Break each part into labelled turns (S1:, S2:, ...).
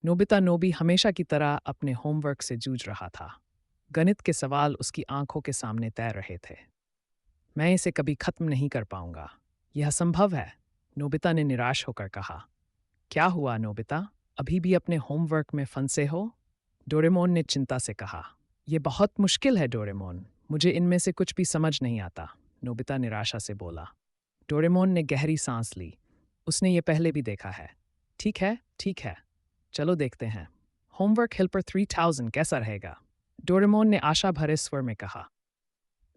S1: Nobita नोबी हमेशा की तरह अपने होमवर्क से जूझ रहा था। गणित के सवाल उसकी आंखों के सामने तैर रहे थे। मैं इसे कभी खत्म नहीं कर पाऊंगा। यह असंभव है, नोबिता ने निराश होकर कहा। क्या हुआ नोबिता? अभी भी अपने होमवर्क में फंसे हो? डोरेमोन ने चिंता से कहा। यह बहुत मुश्किल है डोरेमोन, मुझे इनमें से कुछ भी समझ नहीं आता, नोबिता निराशा से बोला। डोरेमोन ने गहरी सांस ली। उसने ये पहले भी देखा है। ठीक है, चलो देखते हैं। होमवर्क हेल्पर 3000 कैसा रहेगा? डोरेमोन ने आशा भरे स्वर में कहा।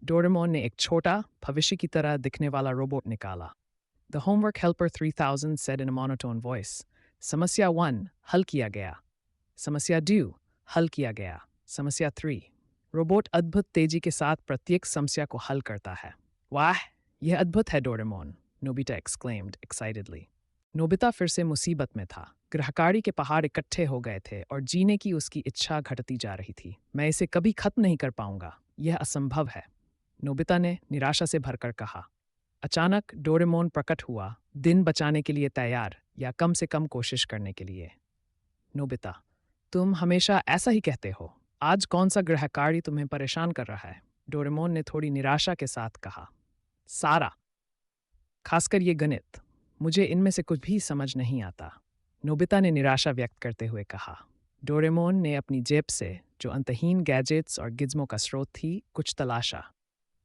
S1: डोरेमोन ने एक छोटा, भविष्य की तरह दिखने वाला रोबोट निकाला। The homework helper 3000 said in a monotone voice. समस्या 1 हल किया गया। समस्या 2 हल किया गया। समस्या 3। रोबोट अद्भुत तेजी के साथ प्रत्येक समस्या को हल करता है। वाह, यह अद्भुत है Doraemon, Nobita exclaimed excitedly. Nobita फिर से मुसीबत में था। गृहकारी के पहाड़ इकट्ठे हो गए थे और जीने की उसकी इच्छा घटती जा रही थी। मैं इसे कभी खत्म नहीं कर पाऊंगा, यह असंभव है, नोबिता ने निराशा से भरकर कहा। अचानक डोरेमोन प्रकट हुआ, दिन बचाने के लिए तैयार या कम से कम कोशिश करने के लिए। नोबिता, तुम हमेशा ऐसा ही कहते हो। आज कौन सा गृह कार्य तुम्हें परेशान कर रहा है? डोरेमोन ने थोड़ी निराशा के साथ कहा। सारा, खासकर ये गणित, मुझे इनमें से कुछ भी समझ नहीं आता, नोबिता ने निराशा व्यक्त करते हुए कहा। डोरेमोन ने अपनी जेब से, जो अंतहीन गैजेट्स और गिज्मों का स्रोत थी, कुछ तलाशा।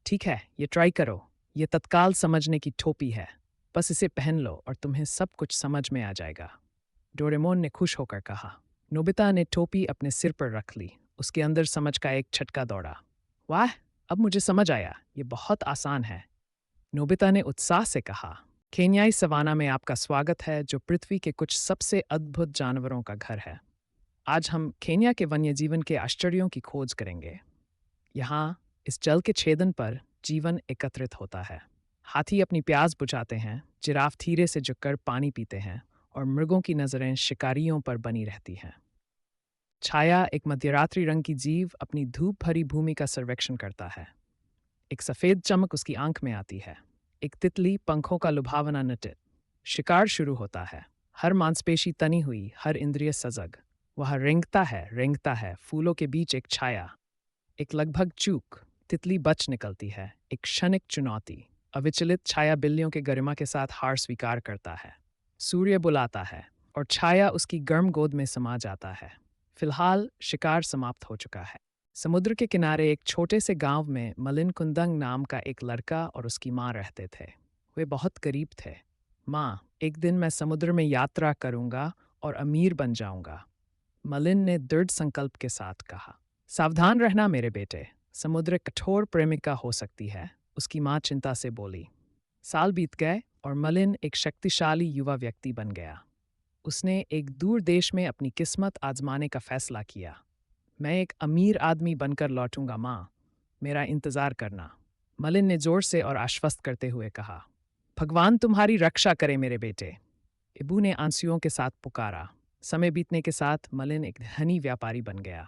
S1: ठीक है, ये ट्राई करो। ये तत्काल समझने की टोपी है। बस इसे पहन लो और तुम्हें सब कुछ समझ में आ जाएगा, डोरेमोन ने खुश होकर कहा। नोबिता ने टोपी अपने सिर पर रख ली। उसके अंदर समझ का एक छटका दौड़ा। वाह, अब मुझे समझ आया, ये बहुत आसान है, नोबिता ने उत्साह से कहा। केन्याई सवाना में आपका स्वागत है, जो पृथ्वी के कुछ सबसे अद्भुत जानवरों का घर है। आज हम केन्या के वन्यजीवन के आश्चर्यों की खोज करेंगे। यहाँ, इस जल के छेदन पर जीवन एकत्रित होता है। हाथी अपनी प्यास बुझाते हैं, जिराफ धीरे से झुककर पानी पीते हैं और मृगों की नजरें शिकारियों पर बनी रहती हैं। छाया, एक मध्यरात्रि रंग की जीव, अपनी धूप भरी भूमि का सर्वेक्षण करता है। एक सफेद चमक उसकी आंख में आती है। एक तितली, पंखों का लुभावना नृत्य। शिकार शुरू होता है। हर मांसपेशी तनी हुई, हर इंद्रिय सजग। वह रेंगता है, फूलों के बीच एक छाया। एक लगभग चूक, तितली बच निकलती है। एक क्षणिक चुनौती, अविचलित छाया बिल्लियों के गरिमा के साथ हार स्वीकार करता है। सूर्य बुलाता है और छाया उसकी गर्म गोद में समा जाता है। फिलहाल शिकार समाप्त हो चुका है। समुद्र के किनारे एक छोटे से गांव में मलिन कुंदंग नाम का एक लड़का और उसकी माँ रहते थे। वे बहुत गरीब थे। माँ, एक दिन मैं समुद्र में यात्रा करूंगा और अमीर बन जाऊंगा, मलिन ने दृढ़ संकल्प के साथ कहा। सावधान रहना मेरे बेटे, समुद्र कठोर प्रेमिका हो सकती है, उसकी माँ चिंता से बोली। साल बीत गए और मलिन एक शक्तिशाली युवा व्यक्ति बन गया। उसने एक दूर देश में अपनी किस्मत आजमाने का फैसला किया। मैं एक अमीर आदमी बनकर लौटूंगा माँ, मेरा इंतजार करना, मलिन ने जोर से और आश्वस्त करते हुए कहा। भगवान तुम्हारी रक्षा करे मेरे बेटे, इबू ने आंसुओं के साथ पुकारा। समय बीतने के साथ मलिन एक धनी व्यापारी बन गया।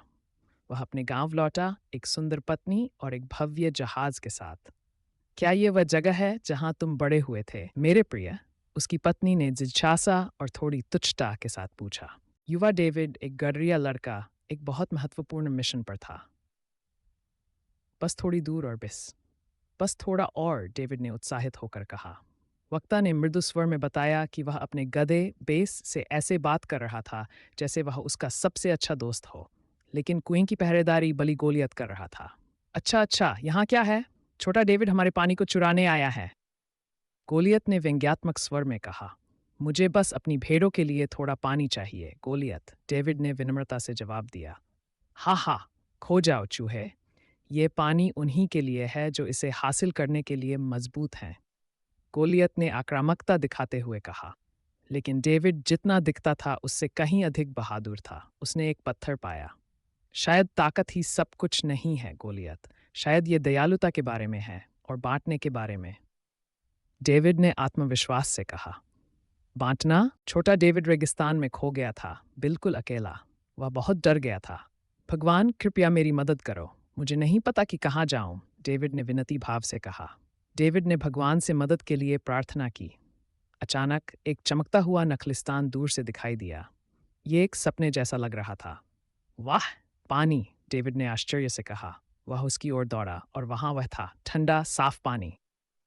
S1: वह अपने गांव लौटा, एक सुंदर पत्नी और एक भव्य जहाज के साथ। क्या ये वह जगह है जहां तुम बड़े हुए थे मेरे प्रिय? उसकी पत्नी ने जिज्ञासा और थोड़ी तुच्छता के साथ पूछा। युवा डेविड, एक गडरिया लड़का, एक बहुत महत्वपूर्ण मिशन पर था। बस थोड़ी दूर और बस थोड़ा और, डेविड ने उत्साहित होकर कहा। वक्ता ने मृदु स्वर में बताया कि वह अपने गधे बेस से ऐसे बात कर रहा था जैसे वह उसका सबसे अच्छा दोस्त हो, लेकिन कुएं की पहरेदारी बली गोलियत कर रहा था। अच्छा, यहाँ क्या है? छोटा डेविड हमारे पानी को चुराने आया है, गोलियत ने व्यंग्यात्मक स्वर में कहा। मुझे बस अपनी भेड़ों के लिए थोड़ा पानी चाहिए, गोलियत, डेविड ने विनम्रता से जवाब दिया। हा, खो जाओ चूहे, ये पानी उन्हीं के लिए है जो इसे हासिल करने के लिए मजबूत हैं, गोलियत ने आक्रामकता दिखाते हुए कहा। लेकिन डेविड जितना दिखता था उससे कहीं अधिक बहादुर था। उसने एक पत्थर पाया। शायद ताकत ही सब कुछ नहीं है गोलियत, शायद ये दयालुता के बारे में है और बांटने के बारे में, डेविड ने आत्मविश्वास से कहा। बांटना? छोटा डेविड रेगिस्तान में खो गया था, बिल्कुल अकेला। वह बहुत डर गया था। भगवान, कृपया मेरी मदद करो, मुझे नहीं पता कि कहाँ जाऊं, डेविड ने विनती भाव से कहा। डेविड ने भगवान से मदद के लिए प्रार्थना की। अचानक एक चमकता हुआ नखलिस्तान दूर से दिखाई दिया। ये एक सपने जैसा लग रहा था। वाह! पानी! डेविड ने आश्चर्य से कहा। वह उसकी ओर दौड़ा और वहाँ वह था, ठंडा, साफ पानी।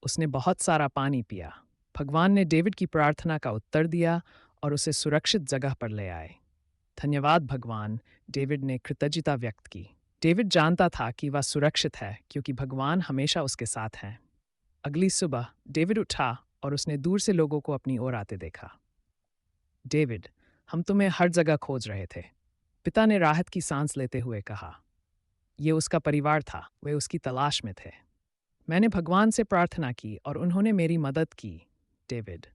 S1: उसने बहुत सारा पानी पिया। भगवान ने डेविड की प्रार्थना का उत्तर दिया और उसे सुरक्षित जगह पर ले आए। धन्यवाद भगवान, डेविड ने कृतज्ञता व्यक्त की। डेविड जानता था कि वह सुरक्षित है क्योंकि भगवान हमेशा उसके साथ हैं। अगली सुबह डेविड उठा और उसने दूर से लोगों को अपनी ओर आते देखा। डेविड, हम तुम्हें हर जगह खोज रहे थे। पिता ने राहत की सांस लेते हुए कहा। ये उसका परिवार था, वे उसकी तलाश में थे। मैंने भगवान से प्रार्थना की और उन्होंने मेरी मदद की। डेविड